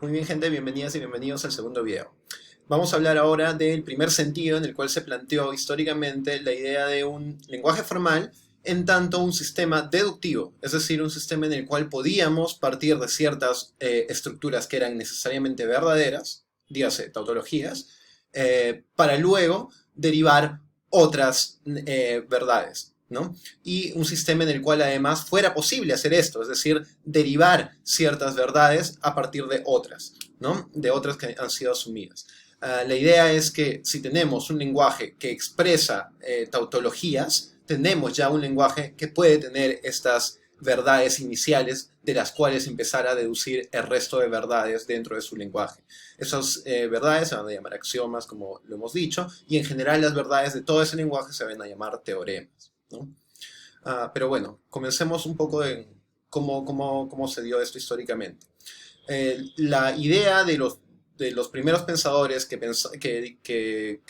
Muy bien, gente, bienvenidas y bienvenidos al segundo video. Vamos a hablar ahora del primer sentido en el cual se planteó históricamente la idea de un lenguaje formal en tanto un sistema deductivo, es decir, un sistema en el cual podíamos partir de ciertas estructuras que eran necesariamente verdaderas, dígase tautologías, para luego derivar otras verdades, ¿no? Y un sistema en el cual además fuera posible hacer esto, es decir, derivar ciertas verdades a partir de otras, ¿no? De otras que han sido asumidas. La idea es que si tenemos un lenguaje que expresa tautologías, tenemos ya un lenguaje que puede tener estas verdades iniciales de las cuales empezar a deducir el resto de verdades dentro de su lenguaje. Esas verdades se van a llamar axiomas, como lo hemos dicho, y en general las verdades de todo ese lenguaje se van a llamar teoremas, ¿no? Pero bueno, comencemos un poco de cómo se dio esto históricamente. La idea de los primeros pensadores que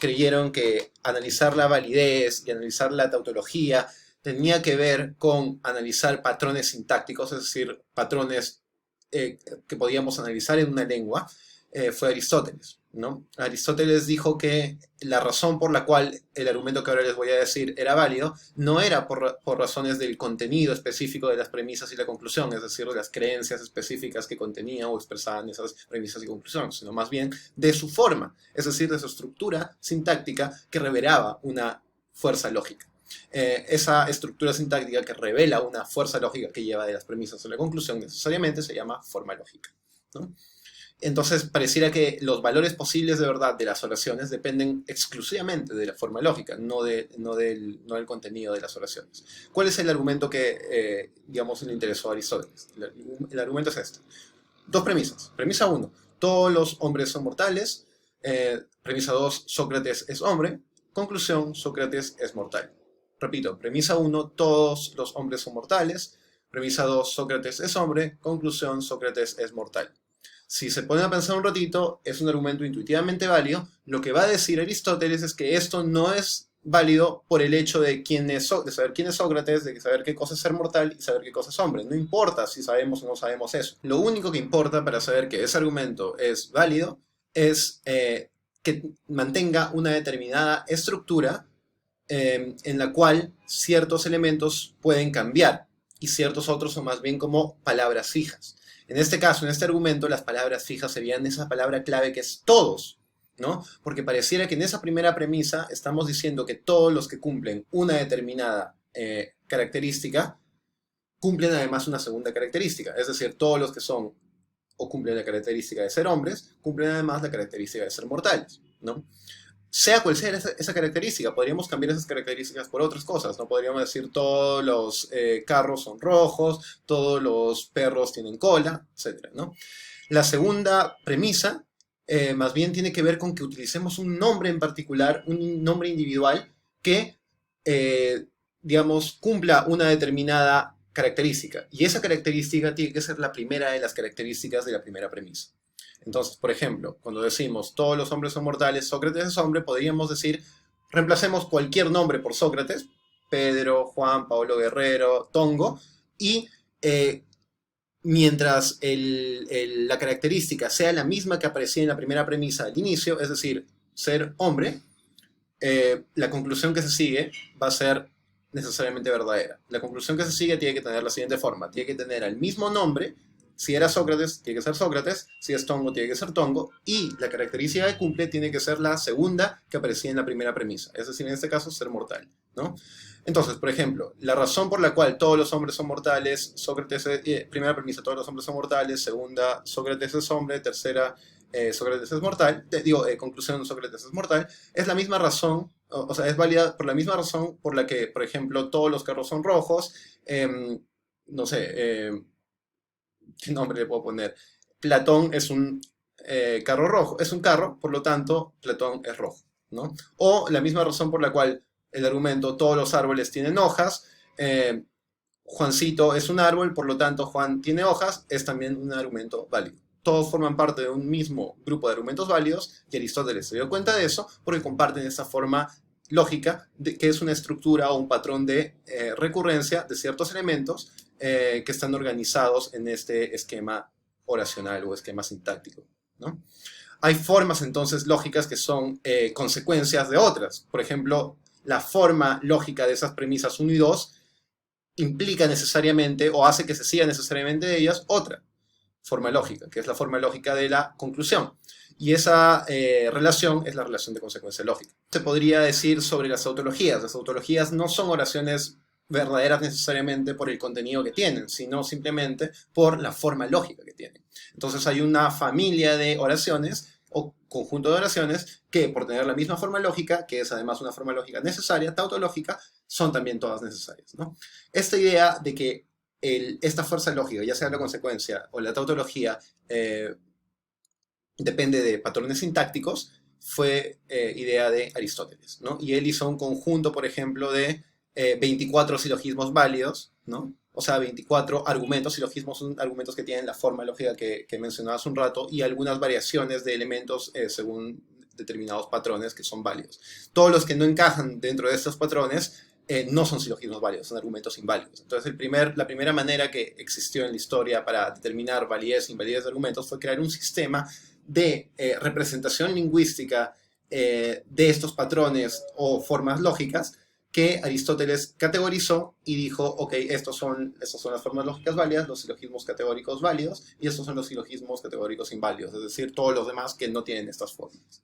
creyeron que analizar la validez y analizar la tautología tenía que ver con analizar patrones sintácticos, es decir, patrones que podíamos analizar en una lengua, fue Aristóteles, ¿no? Aristóteles dijo que la razón por la cual el argumento que ahora les voy a decir era válido no era por razones del contenido específico de las premisas y la conclusión, es decir, de las creencias específicas que contenían o expresaban esas premisas y conclusiones, sino más bien de su forma, es decir, de su estructura sintáctica que revelaba una fuerza lógica. Esa estructura sintáctica que revela una fuerza lógica que lleva de las premisas a la conclusión necesariamente se llama forma lógica, ¿no? Entonces, pareciera que los valores posibles de verdad de las oraciones dependen exclusivamente de la forma lógica, no del contenido de las oraciones. ¿Cuál es el argumento que, digamos, le interesó a Aristóteles? El argumento es este. Dos premisas. Premisa uno, todos los hombres son mortales. Premisa 2, Sócrates es hombre. Conclusión, Sócrates es mortal. Repito, premisa uno, todos los hombres son mortales. Premisa 2, Sócrates es hombre. Conclusión, Sócrates es mortal. Si se ponen a pensar un ratito, es un argumento intuitivamente válido. Lo que va a decir Aristóteles es que esto no es válido por el hecho de saber quién es Sócrates, de saber qué cosa es ser mortal y saber qué cosa es hombre. No importa si sabemos o no sabemos eso. Lo único que importa para saber que ese argumento es válido es que mantenga una determinada estructura en la cual ciertos elementos pueden cambiar y ciertos otros son más bien como palabras fijas. En este caso, en este argumento, las palabras fijas serían esa palabra clave que es todos, ¿no? Porque pareciera que en esa primera premisa estamos diciendo que todos los que cumplen una determinada característica cumplen además una segunda característica. Es decir, todos los que son o cumplen la característica de ser hombres, cumplen además la característica de ser mortales, ¿no? Sea cual sea esa característica, podríamos cambiar esas características por otras cosas, ¿no? Podríamos decir todos los carros son rojos, todos los perros tienen cola, etcétera, ¿no? La segunda premisa más bien tiene que ver con que utilicemos un nombre en particular, un nombre individual que, digamos, cumpla una determinada característica. Y esa característica tiene que ser la primera de las características de la primera premisa. Entonces, por ejemplo, cuando decimos todos los hombres son mortales, Sócrates es hombre, podríamos decir, reemplacemos cualquier nombre por Sócrates, Pedro, Juan, Pablo Guerrero, Tongo, y mientras la característica sea la misma que aparecía en la primera premisa al inicio, es decir, ser hombre, la conclusión que se sigue va a ser necesariamente verdadera. La conclusión que se sigue tiene que tener la siguiente forma, tiene que tener el mismo nombre. Si era Sócrates, tiene que ser Sócrates. Si es Tongo, tiene que ser Tongo. Y la característica que cumple tiene que ser la segunda que aparecía en la primera premisa. Es decir, en este caso, ser mortal, ¿no? Entonces, por ejemplo, la razón por la cual todos los hombres son mortales, primera premisa, todos los hombres son mortales. Segunda, Sócrates es hombre. Tercera, Sócrates es mortal. Conclusión, Sócrates es mortal. Es la misma razón, o sea, es válida por la misma razón por la que, por ejemplo, todos los carros son rojos. No sé, ¿qué nombre le puedo poner? Platón es un carro rojo, es un carro, por lo tanto, Platón es rojo, ¿no? O la misma razón por la cual el argumento, todos los árboles tienen hojas, Juancito es un árbol, por lo tanto, Juan tiene hojas, es también un argumento válido. Todos forman parte de un mismo grupo de argumentos válidos y Aristóteles se dio cuenta de eso porque comparten esa forma lógica, que es una estructura o un patrón de recurrencia de ciertos elementos que están organizados en este esquema oracional o esquema sintáctico, ¿no? Hay formas entonces lógicas que son consecuencias de otras. Por ejemplo, la forma lógica de esas premisas 1 y 2 implica necesariamente o hace que se siga necesariamente de ellas otra forma lógica, que es la forma lógica de la conclusión. Y esa relación es la relación de consecuencia lógica. Se podría decir sobre las tautologías. Las tautologías no son oraciones verdaderas necesariamente por el contenido que tienen, sino simplemente por la forma lógica que tienen. Entonces hay una familia de oraciones o conjunto de oraciones que, por tener la misma forma lógica, que es además una forma lógica necesaria, tautológica, son también todas necesarias, ¿no? Esta idea de que esta fuerza lógica, ya sea la consecuencia o la tautología, depende de patrones sintácticos, fue idea de Aristóteles, ¿no? Y él hizo un conjunto, por ejemplo, de 24 silogismos válidos, ¿no? O sea, 24 argumentos. Silogismos son argumentos que tienen la forma lógica que mencionaba hace un rato y algunas variaciones de elementos según determinados patrones que son válidos. Todos los que no encajan dentro de estos patrones no son silogismos válidos, son argumentos inválidos. Entonces, la primera manera que existió en la historia para determinar validez e invalidez de argumentos fue crear un sistema de representación lingüística de estos patrones o formas lógicas que Aristóteles categorizó y dijo, ok, estas son las formas lógicas válidas, los silogismos categóricos válidos, y estos son los silogismos categóricos inválidos, es decir, todos los demás que no tienen estas formas.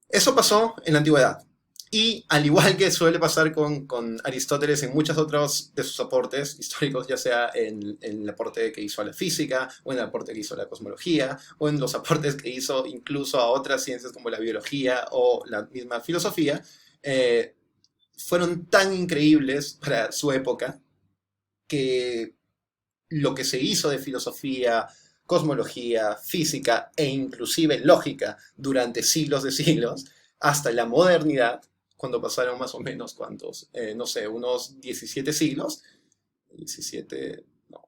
Eso pasó en la antigüedad. Y al igual que suele pasar con Aristóteles en muchos otros de sus aportes históricos, ya sea en el aporte que hizo a la física, o en el aporte que hizo a la cosmología, o en los aportes que hizo incluso a otras ciencias como la biología o la misma filosofía, fueron tan increíbles para su época que lo que se hizo de filosofía, cosmología, física e inclusive lógica durante siglos de siglos, hasta la modernidad, cuando pasaron más o menos, ¿cuántos? No sé, unos 17 siglos. 17, no.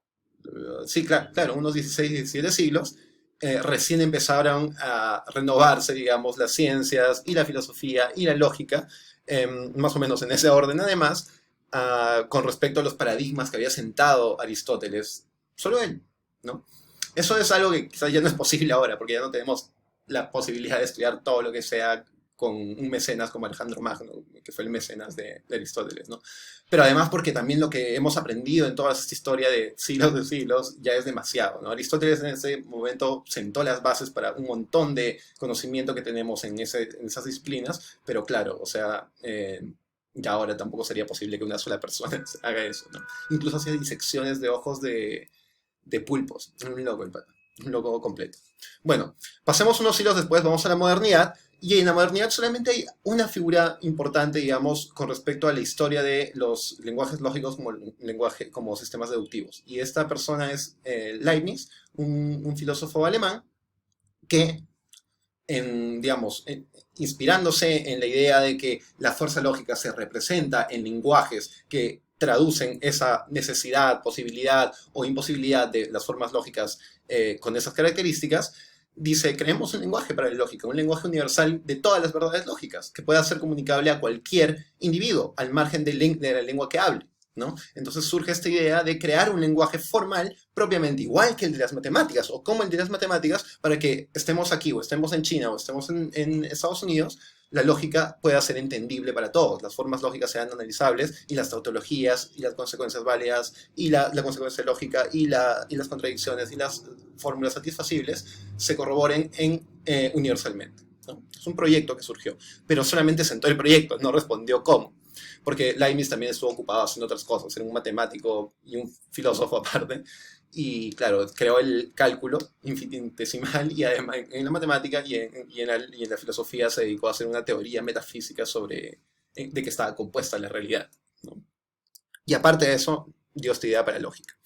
Sí, claro, unos 16, 17 siglos. Recién empezaron a renovarse, digamos, las ciencias y la filosofía y la lógica, más o menos en ese orden además, con respecto a los paradigmas que había sentado Aristóteles, solo él, ¿no? Eso es algo que quizás ya no es posible ahora, porque ya no tenemos la posibilidad de estudiar todo lo que sea con un mecenas como Alejandro Magno, que fue el mecenas de Aristóteles, ¿no? Pero además porque también lo que hemos aprendido en toda esta historia de siglos ya es demasiado, ¿no? Aristóteles en ese momento sentó las bases para un montón de conocimiento que tenemos en esas disciplinas, pero claro, o sea, ya ahora tampoco sería posible que una sola persona haga eso, ¿no? Incluso hacía disecciones de ojos de pulpos, un loco completo. Bueno, pasemos unos siglos después, vamos a la modernidad. Y en la modernidad solamente hay una figura importante, digamos, con respecto a la historia de los lenguajes lógicos como sistemas deductivos. Y esta persona es Leibniz, un filósofo alemán que, inspirándose en la idea de que la fuerza lógica se representa en lenguajes que traducen esa necesidad, posibilidad o imposibilidad de las formas lógicas con esas características, dice, creemos un lenguaje para la lógica, un lenguaje universal de todas las verdades lógicas, que pueda ser comunicable a cualquier individuo, al margen de la lengua que hable, ¿no? Entonces surge esta idea de crear un lenguaje formal propiamente igual que el de las matemáticas, o como el de las matemáticas, para que estemos aquí, o estemos en China, o estemos en Estados Unidos, la lógica pueda ser entendible para todos, las formas lógicas sean analizables, y las tautologías, y las consecuencias válidas, y la consecuencia lógica, y las contradicciones, y las fórmulas satisfacibles se corroboren universalmente, ¿no? Es un proyecto que surgió, pero solamente sentó el proyecto, no respondió cómo. Porque Leibniz también estuvo ocupado haciendo otras cosas, era un matemático y un filósofo aparte, y claro, creó el cálculo infinitesimal y además en la matemática y en la filosofía se dedicó a hacer una teoría metafísica sobre de que estaba compuesta la realidad, ¿no? Y aparte de eso, dio esta idea para la lógica.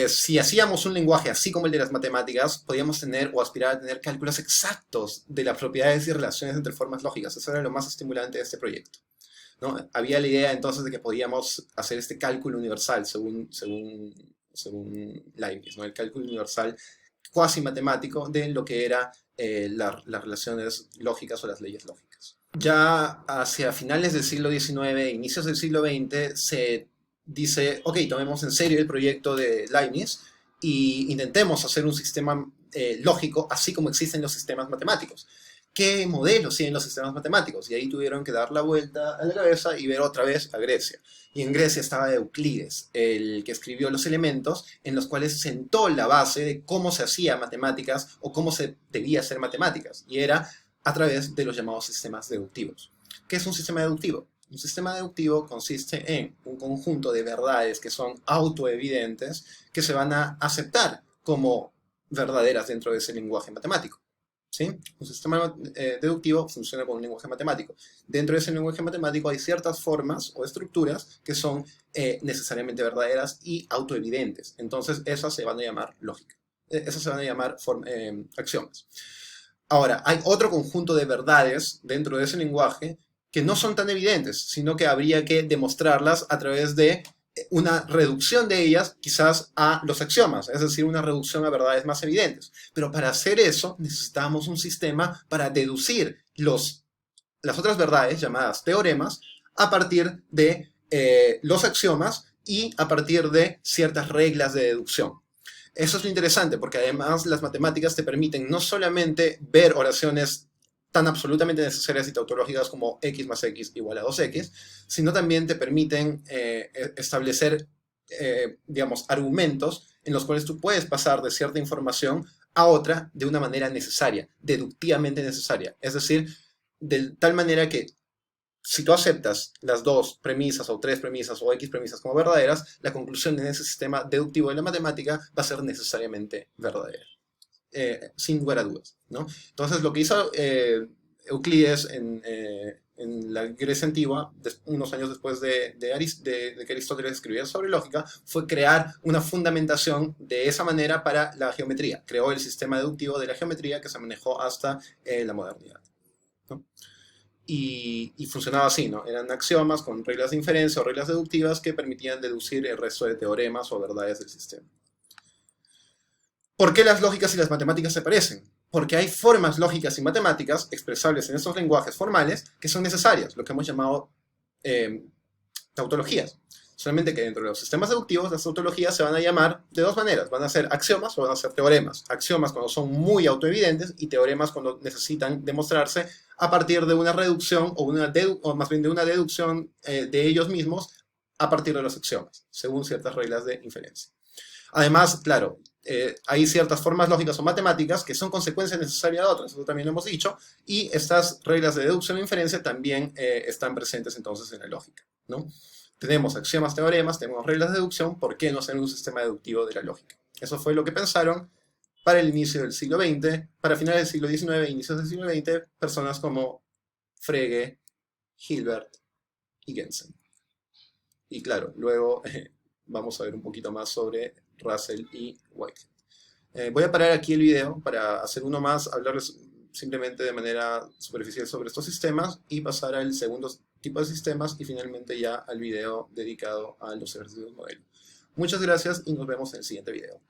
Si hacíamos un lenguaje así como el de las matemáticas, podíamos tener o aspirar a tener cálculos exactos de las propiedades y relaciones entre formas lógicas. Eso era lo más estimulante de este proyecto, ¿no? Había la idea entonces de que podíamos hacer este cálculo universal según Leibniz, ¿no? El cálculo universal cuasi matemático de lo que eran las relaciones lógicas o las leyes lógicas. Ya hacia finales del siglo XIX, inicios del siglo XX, se dice, ok, tomemos en serio el proyecto de Leibniz y intentemos hacer un sistema lógico así como existen los sistemas matemáticos. ¿Qué modelos siguen los sistemas matemáticos? Y ahí tuvieron que dar la vuelta a la cabeza y ver otra vez a Grecia. Y en Grecia estaba Euclides, el que escribió los elementos en los cuales sentó la base de cómo se hacía matemáticas o cómo se debía hacer matemáticas. Y era a través de los llamados sistemas deductivos. ¿Qué es un sistema deductivo? Un sistema deductivo consiste en un conjunto de verdades que son autoevidentes que se van a aceptar como verdaderas dentro de ese lenguaje matemático. ¿Sí? Un sistema deductivo funciona con un lenguaje matemático. Dentro de ese lenguaje matemático hay ciertas formas o estructuras que son necesariamente verdaderas y autoevidentes. Entonces esas se van a llamar lógica. Esas se van a llamar axiomas. Ahora, hay otro conjunto de verdades dentro de ese lenguaje que no son tan evidentes, sino que habría que demostrarlas a través de una reducción de ellas quizás a los axiomas, es decir, una reducción a verdades más evidentes. Pero para hacer eso necesitamos un sistema para deducir las otras verdades, llamadas teoremas, a partir de los axiomas y a partir de ciertas reglas de deducción. Eso es lo interesante, porque además las matemáticas te permiten no solamente ver oraciones tan absolutamente necesarias y tautológicas como x más x igual a 2x, sino también te permiten establecer, digamos, argumentos en los cuales tú puedes pasar de cierta información a otra de una manera necesaria, deductivamente necesaria. Es decir, de tal manera que si tú aceptas las dos premisas o tres premisas o x premisas como verdaderas, la conclusión en ese sistema deductivo de la matemática va a ser necesariamente verdadera. Sin lugar a dudas, ¿no? Entonces lo que hizo Euclides en la Grecia antigua, unos años después de que Aristóteles escribiera sobre lógica, fue crear una fundamentación de esa manera para la geometría. Creó el sistema deductivo de la geometría que se manejó hasta la modernidad, ¿no? Y funcionaba así, ¿no? Eran axiomas con reglas de inferencia o reglas deductivas que permitían deducir el resto de teoremas o verdades del sistema. ¿Por qué las lógicas y las matemáticas se parecen? Porque hay formas lógicas y matemáticas expresables en estos lenguajes formales que son necesarias, lo que hemos llamado tautologías. Solamente que dentro de los sistemas deductivos, las tautologías se van a llamar de dos maneras. Van a ser axiomas o van a ser teoremas. Axiomas cuando son muy autoevidentes y teoremas cuando necesitan demostrarse a partir de una reducción o más bien de una deducción de ellos mismos a partir de los axiomas, según ciertas reglas de inferencia. Además, claro, hay ciertas formas lógicas o matemáticas que son consecuencia necesaria de otras, eso también lo hemos dicho, y estas reglas de deducción e inferencia también están presentes entonces en la lógica, ¿no? Tenemos axiomas, teoremas, tenemos reglas de deducción, ¿por qué no hacer un sistema deductivo de la lógica? Eso fue lo que pensaron para el inicio del siglo XX, para finales del siglo XIX e inicios del siglo XX, personas como Frege, Hilbert y Gensen. Y claro, luego vamos a ver un poquito más sobre Russell y Whitehead. Voy a parar aquí el video para hacer uno más, hablarles simplemente de manera superficial sobre estos sistemas y pasar al segundo tipo de sistemas y finalmente ya al video dedicado a los ejercicios modelo. Muchas gracias y nos vemos en el siguiente video.